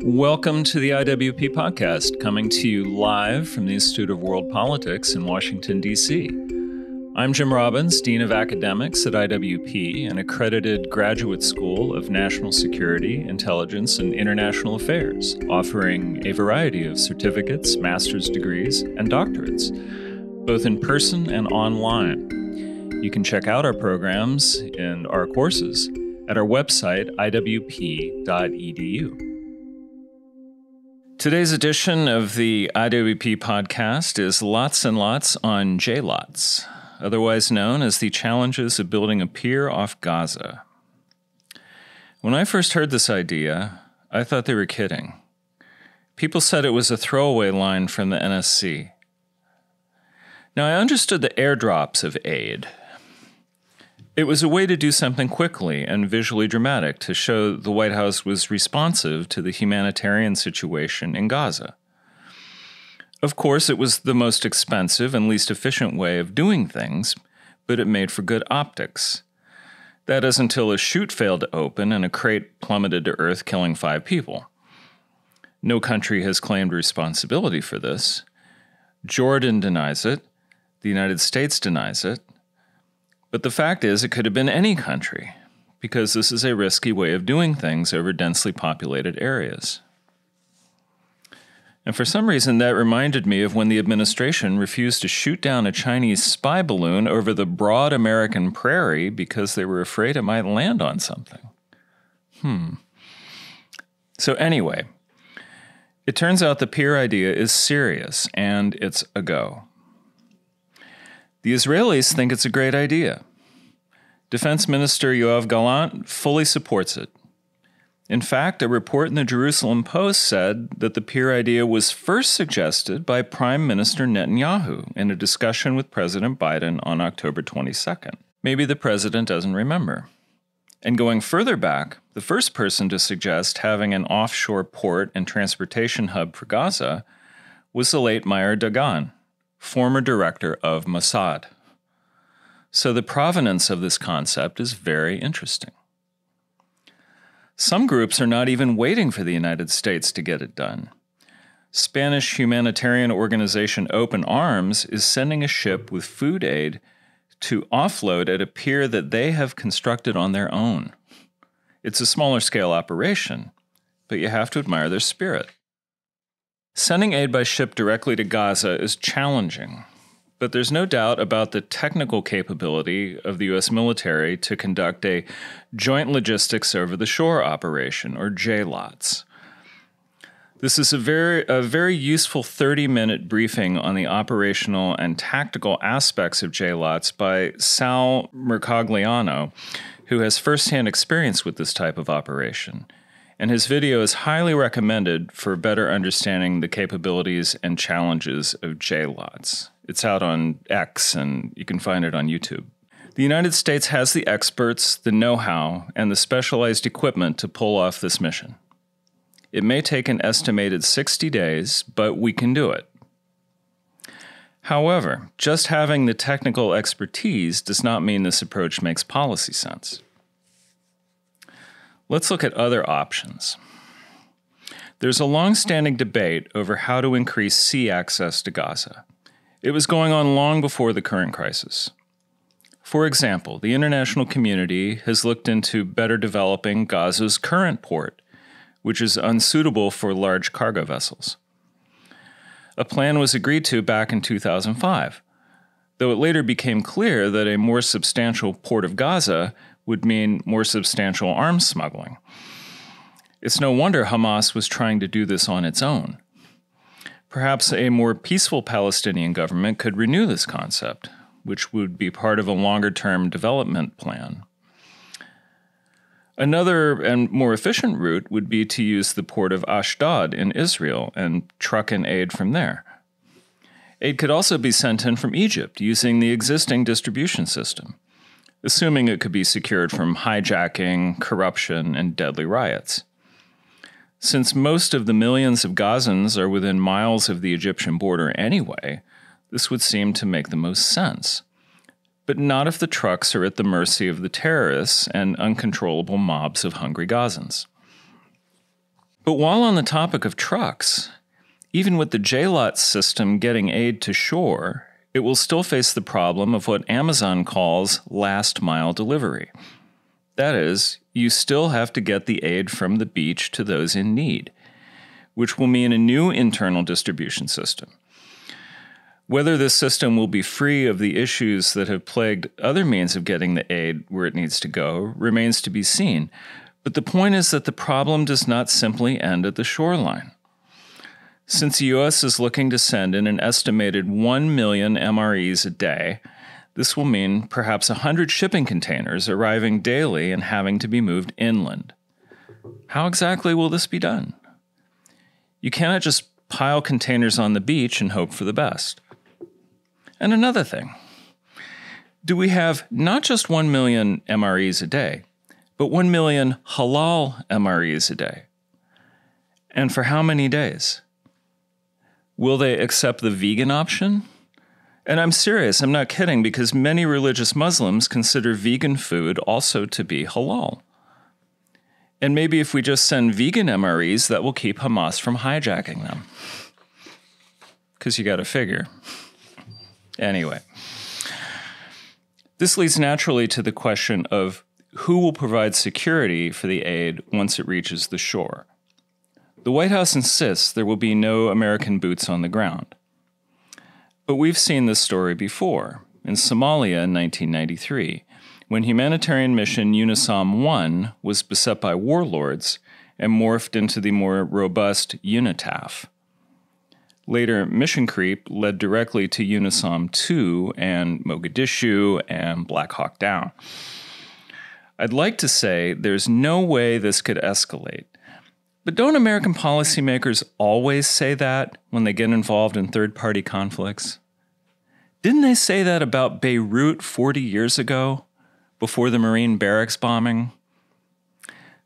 Welcome to the IWP podcast, coming to you live from the Institute of World Politics in Washington, D.C. I'm Jim Robbins, Dean of Academics at IWP, an accredited graduate school of national security, intelligence, and international affairs, offering a variety of certificates, master's degrees, and doctorates, both in person and online. You can check out our programs and our courses at our website, iwp.edu. Today's edition of the IWP podcast is Lots and Lots on JLOTS, otherwise known as the challenges of building a pier off Gaza. When I first heard this idea, I thought they were kidding. People said it was a throwaway line from the NSC. Now, I understood the airdrops of aid. It was a way to do something quickly and visually dramatic to show the White House was responsive to the humanitarian situation in Gaza. Of course, it was the most expensive and least efficient way of doing things, but it made for good optics. That is until a chute failed to open and a crate plummeted to Earth, killing 5 people. No country has claimed responsibility for this. Jordan denies it. The United States denies it. But the fact is, it could have been any country, because this is a risky way of doing things over densely populated areas. And for some reason, that reminded me of when the administration refused to shoot down a Chinese spy balloon over the broad American prairie because they were afraid it might land on something. So anyway, it turns out the pier idea is serious, and it's a go. The Israelis think it's a great idea. Defense Minister Yoav Gallant fully supports it. In fact, a report in the Jerusalem Post said that the pier idea was first suggested by Prime Minister Netanyahu in a discussion with President Biden on October 22nd. Maybe the president doesn't remember. And going further back, the first person to suggest having an offshore port and transportation hub for Gaza was the late Meir Dagan, former director of Mossad. So the provenance of this concept is very interesting. Some groups are not even waiting for the United States to get it done. Spanish humanitarian organization Open Arms is sending a ship with food aid to offload at a pier that they have constructed on their own. It's a smaller scale operation, but you have to admire their spirit. Sending aid by ship directly to Gaza is challenging, but there's no doubt about the technical capability of the U.S. military to conduct a Joint Logistics Over-the-Shore operation, or JLOTS. This is a very useful 30-minute briefing on the operational and tactical aspects of JLOTS by Sal Mercogliano, who has firsthand experience with this type of operation. And his video is highly recommended for better understanding the capabilities and challenges of JLOTS. It's out on X, and you can find it on YouTube. The United States has the experts, the know-how, and the specialized equipment to pull off this mission. It may take an estimated 60 days, but we can do it. However, just having the technical expertise does not mean this approach makes policy sense. Let's look at other options. There's a long-standing debate over how to increase sea access to Gaza. It was going on long before the current crisis. For example, the international community has looked into better developing Gaza's current port, which is unsuitable for large cargo vessels. A plan was agreed to back in 2005, though it later became clear that a more substantial port of Gaza would mean more substantial arms smuggling. It's no wonder Hamas was trying to do this on its own. Perhaps a more peaceful Palestinian government could renew this concept, which would be part of a longer-term development plan. Another and more efficient route would be to use the port of Ashdod in Israel and truck in aid from there. Aid could also be sent in from Egypt using the existing distribution system, assuming it could be secured from hijacking, corruption, and deadly riots. Since most of the millions of Gazans are within miles of the Egyptian border anyway, this would seem to make the most sense. But not if the trucks are at the mercy of the terrorists and uncontrollable mobs of hungry Gazans. But while on the topic of trucks, even with the JLOT system getting aid to shore, it will still face the problem of what Amazon calls last mile delivery. That is, you still have to get the aid from the beach to those in need, which will mean a new internal distribution system. Whether this system will be free of the issues that have plagued other means of getting the aid where it needs to go remains to be seen. But the point is that the problem does not simply end at the shoreline. Since the U.S. is looking to send in an estimated 1 million MREs a day, this will mean perhaps 100 shipping containers arriving daily and having to be moved inland. How exactly will this be done? You cannot just pile containers on the beach and hope for the best. And another thing, do we have not just 1 million MREs a day, but 1 million halal MREs a day? And for how many days? Will they accept the vegan option? And I'm serious, I'm not kidding, because many religious Muslims consider vegan food also to be halal. And maybe if we just send vegan MREs, that will keep Hamas from hijacking them. Because you got to figure. Anyway, this leads naturally to the question of who will provide security for the aid once it reaches the shore. The White House insists there will be no American boots on the ground. But we've seen this story before, in Somalia in 1993, when humanitarian mission UNISOM-1 was beset by warlords and morphed into the more robust UNITAF. Later, mission creep led directly to UNISOM-2 and Mogadishu and Black Hawk Down. I'd like to say there's no way this could escalate. But don't American policymakers always say that when they get involved in third-party conflicts? Didn't they say that about Beirut 40 years ago, before the Marine barracks bombing?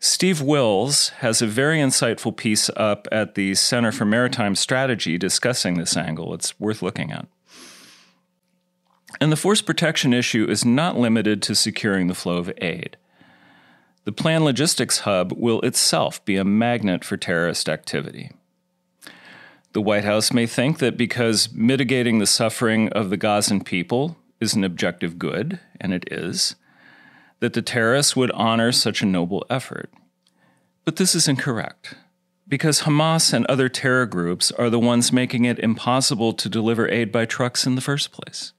Steve Wills has a very insightful piece up at the Center for Maritime Strategy discussing this angle. It's worth looking at. And the force protection issue is not limited to securing the flow of aid. The planned logistics hub will itself be a magnet for terrorist activity. The White House may think that because mitigating the suffering of the Gazan people is an objective good, and it is, that the terrorists would honor such a noble effort. But this is incorrect, because Hamas and other terror groups are the ones making it impossible to deliver aid by trucks in the first place.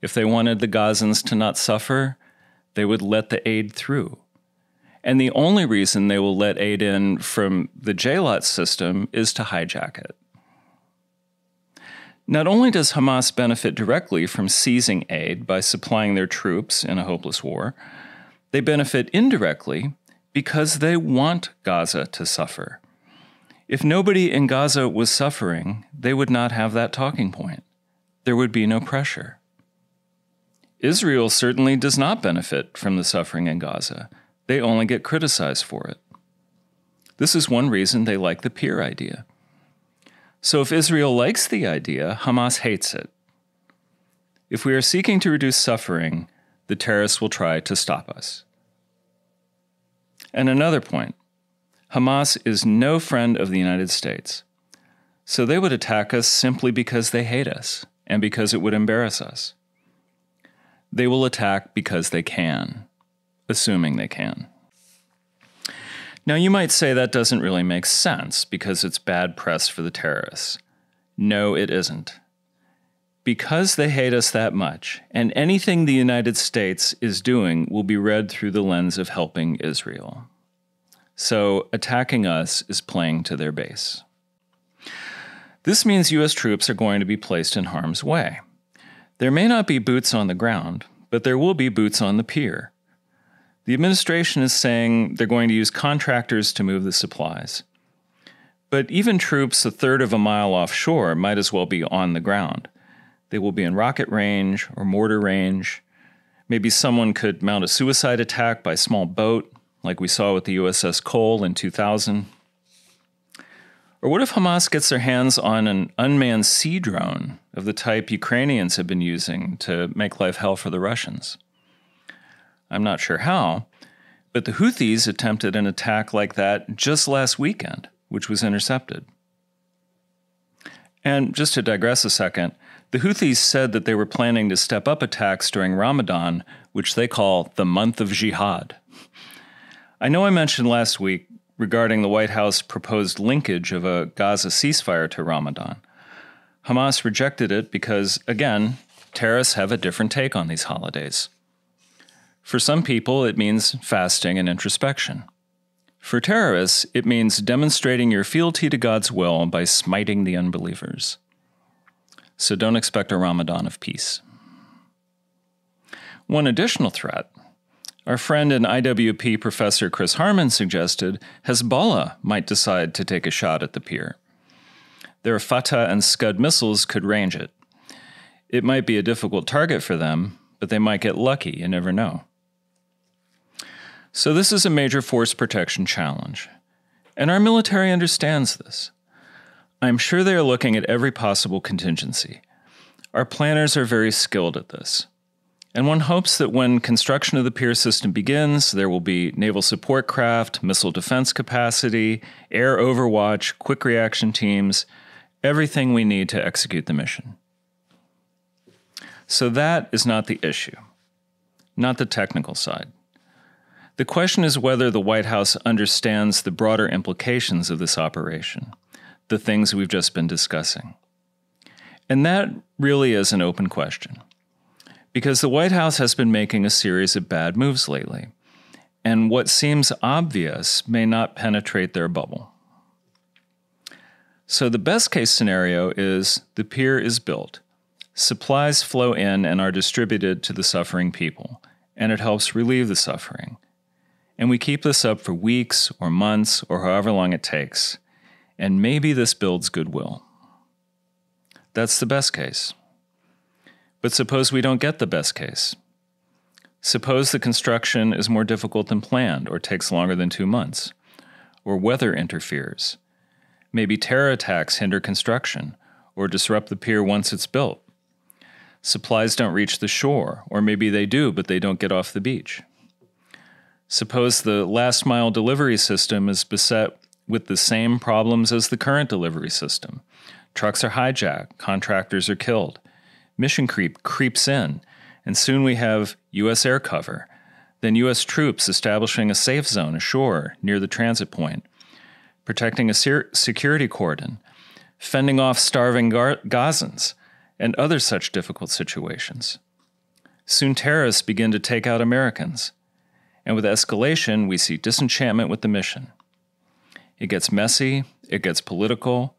If they wanted the Gazans to not suffer, they would let the aid through. And the only reason they will let aid in from the JLOT system is to hijack it. Not only does Hamas benefit directly from seizing aid by supplying their troops in a hopeless war, they benefit indirectly because they want Gaza to suffer. If nobody in Gaza was suffering, they would not have that talking point. There would be no pressure. Israel certainly does not benefit from the suffering in Gaza. They only get criticized for it. This is one reason they like the peer idea. So if Israel likes the idea, Hamas hates it. If we are seeking to reduce suffering, the terrorists will try to stop us. And another point, Hamas is no friend of the United States. So they would attack us simply because they hate us and because it would embarrass us. They will attack because they can, assuming they can. Now, you might say that doesn't really make sense because it's bad press for the terrorists. No, it isn't. Because they hate us that much, and anything the United States is doing will be read through the lens of helping Israel. So attacking us is playing to their base. This means U.S. troops are going to be placed in harm's way. There may not be boots on the ground, but there will be boots on the pier. The administration is saying they're going to use contractors to move the supplies. But even troops a third of a mile offshore might as well be on the ground. They will be in rocket range or mortar range. Maybe someone could mount a suicide attack by small boat, like we saw with the USS Cole in 2000. Or what if Hamas gets their hands on an unmanned sea drone of the type Ukrainians have been using to make life hell for the Russians? I'm not sure how, But the Houthis attempted an attack like that just last weekend, which was intercepted. And just to digress a second, the Houthis said that they were planning to step up attacks during Ramadan, which they call the month of jihad. I know I mentioned last week regarding the White House proposed linkage of a Gaza ceasefire to Ramadan. Hamas rejected it because, again, terrorists have a different take on these holidays. For some people, it means fasting and introspection. For terrorists, it means demonstrating your fealty to God's will by smiting the unbelievers. So don't expect a Ramadan of peace. One additional threat, our friend and IWP professor Chris Harman suggested Hezbollah might decide to take a shot at the pier. Their Fatah and Scud missiles could range it. It might be a difficult target for them, but they might get lucky, you never know. So this is a major force protection challenge, and our military understands this. I'm sure they are looking at every possible contingency. Our planners are very skilled at this, and one hopes that when construction of the pier system begins, there will be naval support craft, missile defense capacity, air overwatch, quick reaction teams, everything we need to execute the mission. So that is not the issue, not the technical side. The question is whether the White House understands the broader implications of this operation, the things we've just been discussing. And that really is an open question, because the White House has been making a series of bad moves lately, and what seems obvious may not penetrate their bubble. So the best case scenario is the pier is built, supplies flow in and are distributed to the suffering people, and it helps relieve the suffering. And we keep this up for weeks or months or however long it takes. And maybe this builds goodwill. That's the best case. But suppose we don't get the best case. Suppose the construction is more difficult than planned or takes longer than 2 months. Or weather interferes. Maybe terror attacks hinder construction or disrupt the pier once it's built. Supplies don't reach the shore, or maybe they do, but they don't get off the beach. Suppose the last-mile delivery system is beset with the same problems as the current delivery system. Trucks are hijacked, contractors are killed, mission creep creeps in, and soon we have U.S. air cover, then U.S. troops establishing a safe zone ashore near the transit point, protecting a security cordon, fending off starving Gazans, and other such difficult situations. Soon terrorists begin to take out Americans. And with escalation, we see disenchantment with the mission. It gets messy, it gets political,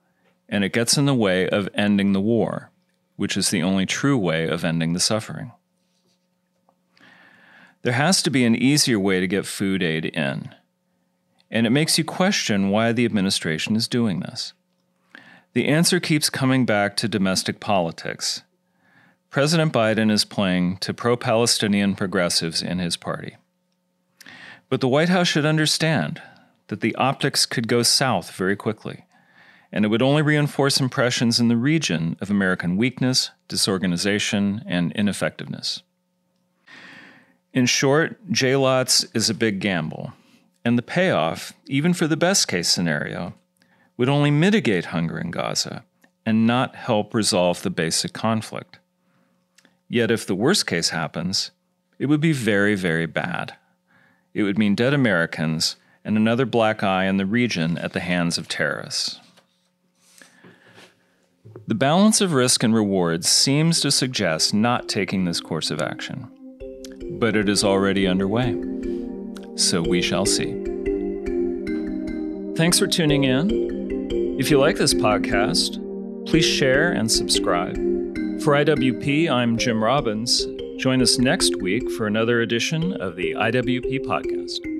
and it gets in the way of ending the war, which is the only true way of ending the suffering. There has to be an easier way to get food aid in, and it makes you question why the administration is doing this. The answer keeps coming back to domestic politics. President Biden is playing to pro-Palestinian progressives in his party. But the White House should understand that the optics could go south very quickly, and it would only reinforce impressions in the region of American weakness, disorganization, and ineffectiveness. In short, JLOTS is a big gamble, and the payoff, even for the best-case scenario, would only mitigate hunger in Gaza and not help resolve the basic conflict. Yet if the worst case happens, it would be very, very bad. It would mean dead Americans and another black eye in the region at the hands of terrorists. The balance of risk and rewards seems to suggest not taking this course of action, but it is already underway. So we shall see. Thanks for tuning in. If you like this podcast, please share and subscribe. For IWP, I'm Jim Robbins. Join us next week for another edition of the IWP Podcast.